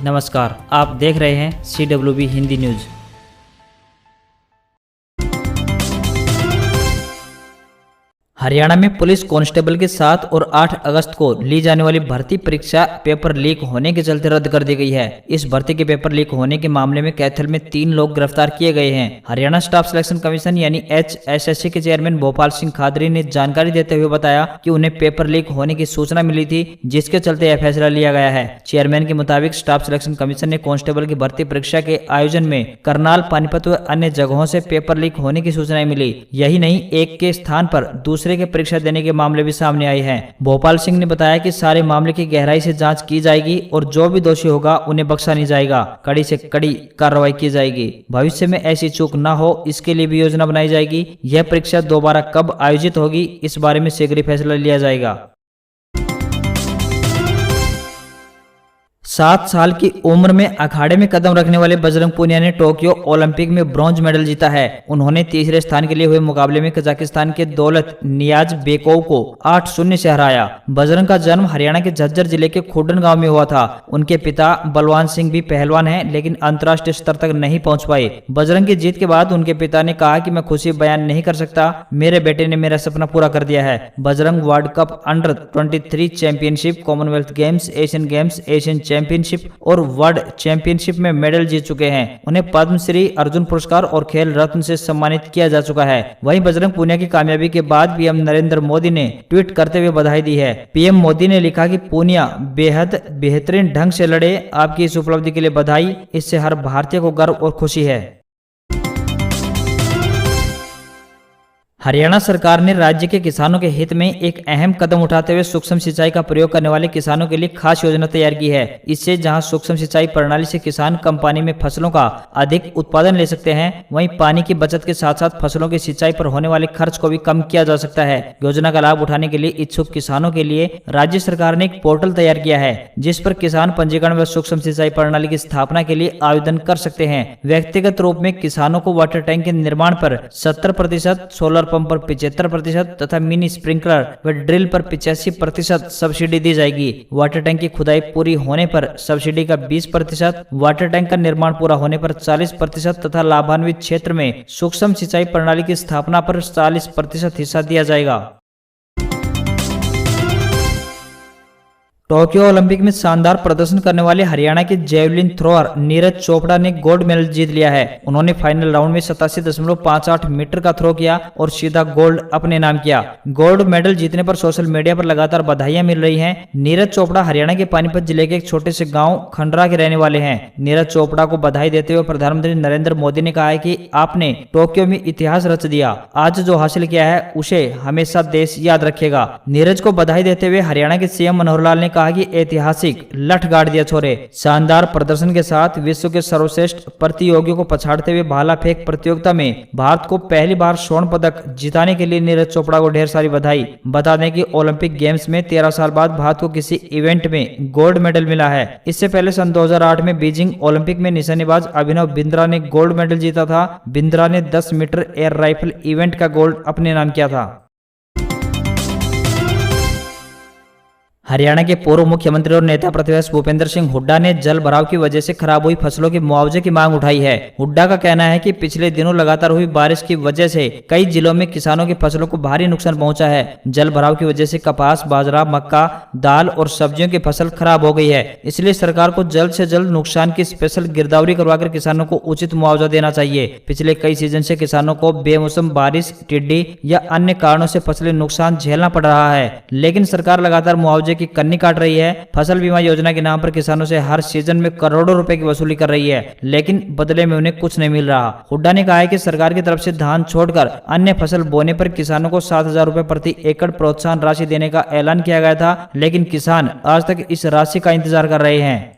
नमस्कार, आप देख रहे हैं CWB हिंदी न्यूज। हरियाणा में पुलिस कांस्टेबल के 7 और 8 अगस्त को ली जाने वाली भर्ती परीक्षा पेपर लीक होने के चलते रद्द कर दी गई है। इस भर्ती के पेपर लीक होने के मामले में कैथल में 3 लोग गिरफ्तार किए गए हैं। हरियाणा स्टाफ सिलेक्शन कमीशन यानी HSSC के चेयरमैन भोपाल सिंह खादरी ने जानकारी देते हुए बताया कि उन्हें पेपर लीक होने की सूचना मिली थी, जिसके चलते यह फैसला लिया गया है। चेयरमैन के मुताबिक स्टाफ सिलेक्शन कमीशन ने कांस्टेबल की भर्ती परीक्षा के आयोजन में करनाल, पानीपत व अन्य जगहों से पेपर लीक होने की सूचनाएं मिली। यही नहीं, एक के स्थान पर दूसरे के परीक्षा देने के मामले भी सामने आए हैं। भोपाल सिंह ने बताया कि सारे मामले की गहराई से जांच की जाएगी और जो भी दोषी होगा उन्हें बख्शा नहीं जाएगा। कड़ी से कड़ी कार्रवाई की जाएगी। भविष्य में ऐसी चूक न हो, इसके लिए भी योजना बनाई जाएगी। यह परीक्षा दोबारा कब आयोजित होगी, इस बारे में शीघ्र फैसला लिया जाएगा। 7 साल की उम्र में अखाड़े में कदम रखने वाले बजरंग पूनिया ने टोक्यो ओलंपिक में ब्रॉन्ज मेडल जीता है। उन्होंने तीसरे स्थान के लिए हुए मुकाबले में कजाकिस्तान के दौलत नियाज बेकोव को 8-0 से हराया। बजरंग का जन्म हरियाणा के झज्जर जिले के खुडन गांव में हुआ था। उनके पिता बलवान सिंह भी पहलवान हैं, लेकिन अंतर्राष्ट्रीय स्तर तक नहीं पहुंच पाए। बजरंग की जीत के बाद उनके पिता ने कहा कि मैं खुशी बयान नहीं कर सकता, मेरे बेटे ने मेरा सपना पूरा कर दिया है। बजरंग वर्ल्ड कप, अंडर-23 championship, commonwealth games, Asian games, Asian championship और वर्ल्ड चैंपियनशिप में मेडल जीत चुके हैं। उन्हें पद्मश्री, अर्जुन पुरस्कार और खेल रत्न से सम्मानित किया जा चुका है। वहीं बजरंग पूनिया की कामयाबी के बाद पीएम नरेंद्र मोदी ने ट्वीट करते हुए बधाई दी है। पीएम मोदी ने लिखा कि पूनिया बेहद बेहतरीन ढंग से लड़े, आपकी इस उपलब्धि के लिए बधाई। इससे हर भारतीय को गर्व और खुशी है। हरियाणा सरकार ने राज्य के किसानों के हित में एक अहम कदम उठाते हुए सूक्ष्म सिंचाई का प्रयोग करने वाले किसानों के लिए खास योजना तैयार की है। इससे जहां सूक्ष्म सिंचाई प्रणाली से किसान कम पानी में फसलों का अधिक उत्पादन ले सकते हैं, वहीं पानी की बचत के साथ साथ फसलों की सिंचाई पर होने वाले खर्च को भी कम किया जा सकता है। योजना का लाभ उठाने के लिए इच्छुक किसानों के लिए राज्य सरकार ने एक पोर्टल तैयार किया है, जिस पर किसान पंजीकरण व सूक्ष्म सिंचाई प्रणाली की स्थापना के लिए आवेदन कर सकते हैं। व्यक्तिगत रूप में किसानों को वाटर टैंक के निर्माण पर 70%, सोलर पंप पर 75% तथा मिनी स्प्रिंकलर व ड्रिल पर 85% सब्सिडी दी जाएगी। वाटर टैंक की खुदाई पूरी होने पर सब्सिडी का 20%, वाटर टैंक का निर्माण पूरा होने पर 40% तथा लाभान्वित क्षेत्र में सूक्ष्म सिंचाई प्रणाली की स्थापना पर 40% हिस्सा दिया जाएगा। टोक्यो ओलंपिक में शानदार प्रदर्शन करने वाले हरियाणा के जेवलिन थ्रोअर नीरज चोपड़ा ने गोल्ड मेडल जीत लिया है। उन्होंने फाइनल राउंड में 87.58 मीटर का थ्रो किया और सीधा गोल्ड अपने नाम किया। गोल्ड मेडल जीतने पर सोशल मीडिया पर लगातार बधाइयां मिल रही हैं। नीरज चोपड़ा हरियाणा के पानीपत जिले के एक छोटे से गाँव खंडरा के रहने वाले हैं। नीरज चोपड़ा को बधाई देते हुए प्रधानमंत्री नरेंद्र मोदी ने कहा है कि आपने टोक्यो में इतिहास रच दिया। आज जो हासिल किया है उसे हमेशा देश याद रखेगा। नीरज को बधाई देते हुए हरियाणा के सीएम मनोहर लाल ने कहा कि ऐतिहासिक लठ गाड़ दिया छोरे। शानदार प्रदर्शन के साथ विश्व के सर्वश्रेष्ठ प्रतियोगियों को पछाड़ते हुए भाला फेंक प्रतियोगिता में भारत को पहली बार स्वर्ण पदक जिताने के लिए नीरज चोपड़ा को ढेर सारी बधाई। बता दें कि ओलंपिक गेम्स में 13 साल बाद भारत को किसी इवेंट में गोल्ड मेडल मिला है। इससे पहले सन 2008 में बीजिंग ओलंपिक में निशानेबाज अभिनव बिंद्रा ने गोल्ड मेडल जीता था। बिंद्रा ने 10 मीटर एयर राइफल इवेंट का गोल्ड अपने नाम किया था। हरियाणा के पूर्व मुख्यमंत्री और नेता प्रतिपक्ष भूपेंद्र सिंह हुड्डा ने जल भराव की वजह से खराब हुई फसलों के मुआवजे की मांग उठाई है। हुड्डा का कहना है कि पिछले दिनों लगातार हुई बारिश की वजह से कई जिलों में किसानों की फसलों को भारी नुकसान पहुंचा है। जल भराव की वजह से कपास, बाजरा, मक्का, दाल और सब्जियों की फसल खराब हो गई है। इसलिए सरकार को जल्द से जल्द नुकसान की स्पेशल गिरदावरी करवाकर किसानों को उचित मुआवजा देना चाहिए। पिछले कई सीजन से किसानों को बेमौसम बारिश, टिड्डी या अन्य कारणों से फसली नुकसान झेलना पड़ रहा है, लेकिन सरकार लगातार मुआवजे की कन्नी काट रही है। फसल बीमा योजना के नाम पर किसानों से हर सीजन में करोड़ों रुपए की वसूली कर रही है, लेकिन बदले में उन्हें कुछ नहीं मिल रहा। हुड्डा ने कहा है कि सरकार की तरफ से धान छोड़कर अन्य फसल बोने पर किसानों को 7,000 रुपए प्रति एकड़ प्रोत्साहन राशि देने का ऐलान किया गया था, लेकिन किसान आज तक इस राशि का इंतजार कर रहे हैं।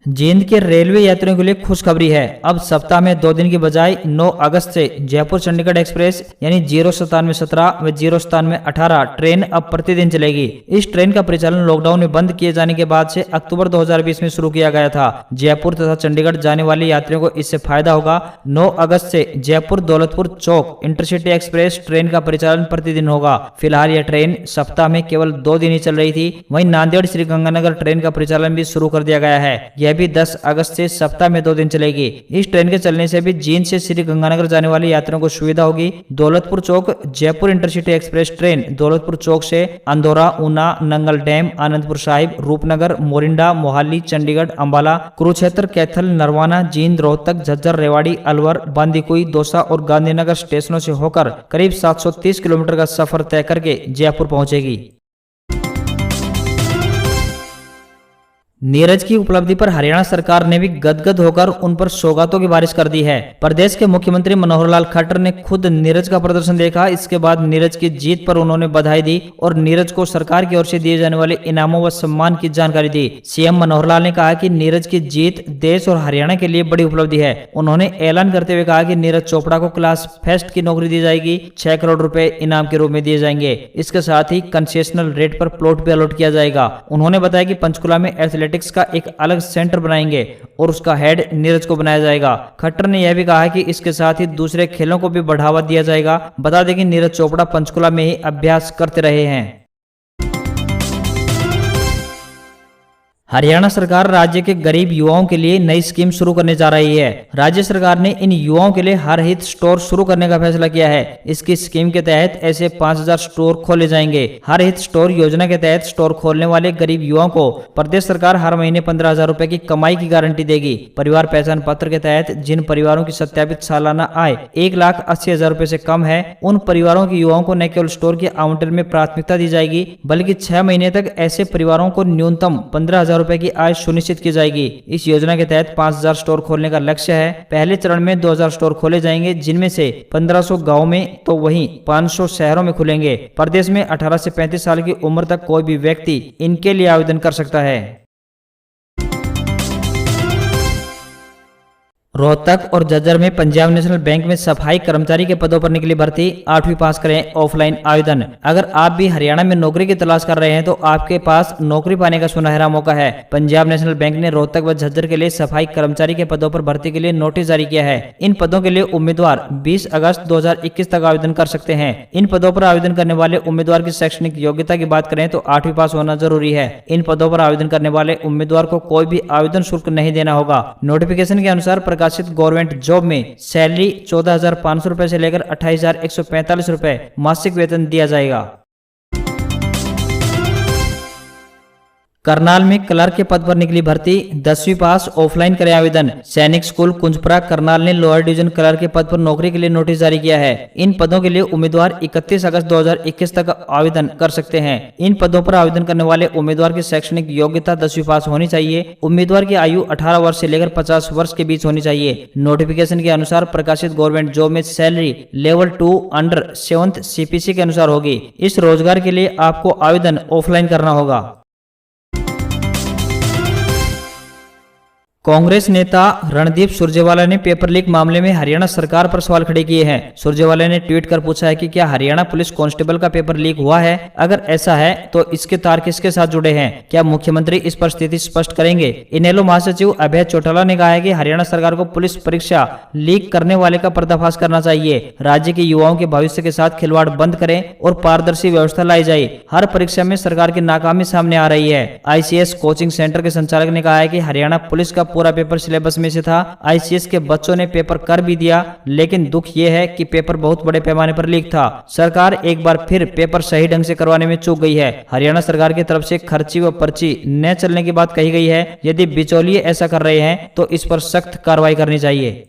जींद के रेलवे यात्रियों के लिए खुशखबरी है। अब सप्ताह में 2 दिन की बजाय 9 अगस्त से जयपुर चंडीगढ़ एक्सप्रेस यानी 09717 व 09718 ट्रेन अब प्रतिदिन चलेगी। इस ट्रेन का परिचालन लॉकडाउन में बंद किए जाने के बाद से अक्टूबर 2020 में शुरू किया गया था। जयपुर तथा चंडीगढ़ जाने वाले यात्रियों को इससे फायदा होगा। 9 अगस्त से जयपुर दौलतपुर चौक इंटरसिटी एक्सप्रेस ट्रेन का परिचालन प्रतिदिन होगा। फिलहाल यह ट्रेन सप्ताह में केवल 2 दिन ही चल रही थी। वहीं नांदेड़ श्री गंगानगर ट्रेन का परिचालन भी शुरू कर दिया गया है। यह भी 10 अगस्त से सप्ताह में 2 दिन चलेगी। इस ट्रेन के चलने से भी जींद से श्री गंगानगर जाने वाले यात्रियों को सुविधा होगी। Daulatpur Chowk Jaipur intercity express train Daulatpur Chowk से अंधौरा, ऊना, नंगल डैम, आनंदपुर साहिब, रूपनगर, मोरिंडा, मोहाली, चंडीगढ़, अंबाला, कुरुक्षेत्र, कैथल, नरवाना, जींद, रोहतक, झज्जर, रेवाड़ी, अलवर, बांदीकुई, दौसा और गांधीनगर स्टेशनों से होकर करीब 730 किलोमीटर का सफर तय करके जयपुर पहुंचेगी। नीरज की उपलब्धि पर हरियाणा सरकार ने भी गदगद होकर उन पर सौगातों की बारिश कर दी है। प्रदेश के मुख्यमंत्री मनोहर लाल खट्टर ने खुद नीरज का प्रदर्शन देखा। इसके बाद नीरज की जीत पर उन्होंने बधाई दी और नीरज को सरकार की ओर से दिए जाने वाले इनामों व सम्मान की जानकारी दी। सीएम मनोहर लाल ने कहा कि नीरज की जीत देश और हरियाणा के लिए बड़ी उपलब्धि है। उन्होंने ऐलान करते हुए कहा कि नीरज चोपड़ा को क्लास फर्स्ट की नौकरी दी जाएगी। 6 करोड़ रुपए इनाम के रूप में दिए जाएंगे। इसके साथ ही कंसेशनल रेट पर प्लॉट भी अलॉट किया जाएगा। उन्होंने बताया कि पंचकुला में एथलेटिक्स का एक अलग सेंटर बनाएंगे और उसका हेड नीरज को बनाया जाएगा। खट्टर ने यह भी कहा कि इसके साथ ही दूसरे खेलों को भी बढ़ावा दिया जाएगा। बता दें कि नीरज चोपड़ा पंचकुला में ही अभ्यास करते रहे हैं। हरियाणा सरकार राज्य के गरीब युवाओं के लिए नई स्कीम शुरू करने जा रही है। राज्य सरकार ने इन युवाओं के लिए हर हित स्टोर शुरू करने का फैसला किया है। इसकी स्कीम के तहत ऐसे 5000 स्टोर खोले जाएंगे। हर हित स्टोर योजना के तहत स्टोर खोलने वाले गरीब युवाओं को प्रदेश सरकार हर महीने 15,000 रुपए की कमाई की गारंटी देगी। परिवार पहचान पत्र के तहत जिन परिवारों की सत्यापित सालाना आय 1,80,000 रुपए से कम है, उन परिवारों के युवाओं को न केवल स्टोर के आवंटन में प्राथमिकता दी जाएगी, बल्कि 6 महीने तक ऐसे परिवारों को न्यूनतम 15,000 रुपए की आय सुनिश्चित की जाएगी। इस योजना के तहत 5,000 स्टोर खोलने का लक्ष्य है। पहले चरण में 2,000 स्टोर खोले जाएंगे, जिनमें से 1500 गाँव में तो वहीं 500 शहरों में खुलेंगे। प्रदेश में 18 से 35 साल की उम्र तक कोई भी व्यक्ति इनके लिए आवेदन कर सकता है। रोहतक और झज्जर में पंजाब नेशनल बैंक में सफाई कर्मचारी के पदों पर निकली भर्ती। 8वीं पास करें, ऑफलाइन आवेदन। अगर आप भी हरियाणा में नौकरी की तलाश कर रहे हैं तो आपके पास नौकरी पाने का सुनहरा मौका है। पंजाब नेशनल बैंक ने रोहतक व झज्जर के लिए सफाई कर्मचारी के पदों पर भर्ती के लिए नोटिस जारी किया है। इन पदों के लिए उम्मीदवार 20 अगस्त 2021 तक आवेदन कर सकते हैं। इन पदों पर आवेदन करने वाले उम्मीदवार की शैक्षणिक योग्यता की बात करें तो 8वीं पास होना जरूरी है। इन पदों पर आवेदन करने वाले उम्मीदवार को कोई भी आवेदन शुल्क नहीं देना होगा। नोटिफिकेशन के अनुसार प्रकाशित गवर्नमेंट जॉब में सैलरी 14,500 रुपए से लेकर 28,145 रुपए मासिक वेतन दिया जाएगा। करनाल में क्लर्क के पद पर निकली भर्ती। 10वीं पास, ऑफलाइन करें आवेदन। सैनिक स्कूल कुंजपुरा करनाल ने लोअर डिवीजन क्लर्क के पद पर नौकरी के लिए नोटिस जारी किया है। इन पदों के लिए उम्मीदवार 31 अगस्त 2021 तक आवेदन कर सकते हैं। इन पदों पर आवेदन करने वाले उम्मीदवार की शैक्षणिक योग्यता 10वीं पास होनी चाहिए। उम्मीदवार की आयु 18 वर्ष से लेकर 50 वर्ष के बीच होनी चाहिए। नोटिफिकेशन के अनुसार प्रकाशित गवर्नमेंट जॉब में salary level 2 under 7th CPC के अनुसार होगी। इस रोजगार के लिए आपको आवेदन ऑफलाइन करना होगा। कांग्रेस नेता रणदीप सुरजेवाला ने पेपर लीक मामले में हरियाणा सरकार पर सवाल खड़े किए हैं। सुरजेवाला ने ट्वीट कर पूछा है कि क्या हरियाणा पुलिस कांस्टेबल का पेपर लीक हुआ है? अगर ऐसा है तो इसके तार किसके साथ जुड़े हैं? क्या मुख्यमंत्री इस पर स्थिति स्पष्ट करेंगे? इनेलो महासचिव अभय चौटाला ने कहा है कि हरियाणा सरकार को पुलिस परीक्षा लीक करने वाले का पर्दाफाश करना चाहिए। राज्य के युवाओं के भविष्य के साथ खिलवाड़ बंद करें और पारदर्शी व्यवस्था लाई जाए। हर परीक्षा में सरकार की नाकामी सामने आ रही है। ICS कोचिंग सेंटर के संचालक ने कहा है कि हरियाणा पुलिस का पूरा पेपर सिलेबस में से था। ICS के बच्चों ने पेपर कर भी दिया, लेकिन दुख यह है कि पेपर बहुत बड़े पैमाने पर लीक था। सरकार एक बार फिर पेपर सही ढंग से करवाने में चूक गई है। हरियाणा सरकार की तरफ से खर्ची व पर्ची न चलने की बात कही गई है। यदि बिचौलिए ऐसा कर रहे हैं तो इस पर सख्त कार्रवाई करनी चाहिए।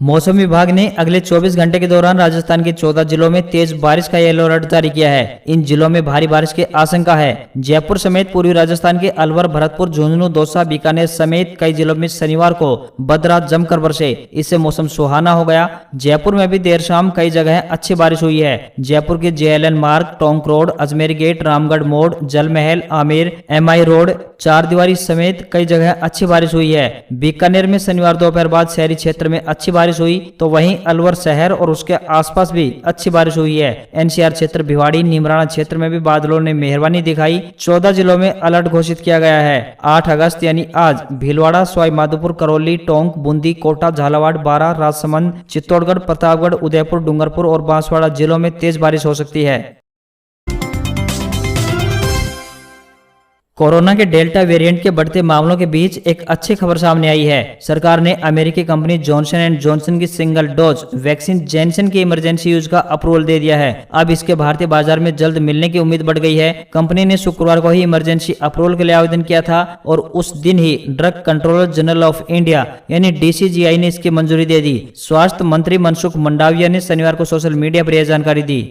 मौसम विभाग ने अगले 24 घंटे के दौरान राजस्थान के 14 जिलों में तेज बारिश का येलो अलर्ट जारी किया है। इन जिलों में भारी बारिश की आशंका है। जयपुर समेत पूर्वी राजस्थान के अलवर, भरतपुर, झुंझुनू, दौसा, बीकानेर समेत कई जिलों में शनिवार को बदरात जमकर बरसे। इससे मौसम सुहाना हो गया। जयपुर में भी देर शाम कई जगह अच्छी बारिश हुई है। जयपुर के JLN मार्ग, टोंक रोड, अजमेर गेट, रामगढ़ मोड़, जल महल, आमेर, MI रोड, चार दीवारी समेत कई जगह अच्छी बारिश हुई है। बीकानेर में शनिवार दोपहर बाद शहरी क्षेत्र में अच्छी बारिश हुई, तो वहीं अलवर शहर और उसके आसपास भी अच्छी बारिश हुई है। NCR क्षेत्र, भिवाड़ी, नीमराना क्षेत्र में भी बादलों ने मेहरबानी दिखाई। 14 जिलों में अलर्ट घोषित किया गया है। 8 अगस्त यानी आज भीलवाड़ा, सवाई माधोपुर, करौली, टोंक, बूंदी, कोटा, झालावाड़, बारां, राजसमंद, चित्तौड़गढ़, प्रतापगढ़, उदयपुर, डूंगरपुर और बांसवाड़ा जिलों में तेज बारिश हो सकती है। कोरोना के डेल्टा वेरिएंट के बढ़ते मामलों के बीच एक अच्छी खबर सामने आई है। सरकार ने अमेरिकी कंपनी जॉनसन एंड जॉनसन की सिंगल डोज वैक्सीन जैनसन की इमरजेंसी यूज का अप्रूवल दे दिया है। अब इसके भारतीय बाजार में जल्द मिलने की उम्मीद बढ़ गई है। कंपनी ने शुक्रवार को ही इमरजेंसी अप्रूवल के लिए आवेदन किया था और उस दिन ही drug controller general of India यानी DCGI ने इसकी मंजूरी दे दी। स्वास्थ्य मंत्री मनसुख मंडाविया ने शनिवार को सोशल मीडिया पर यह जानकारी दी।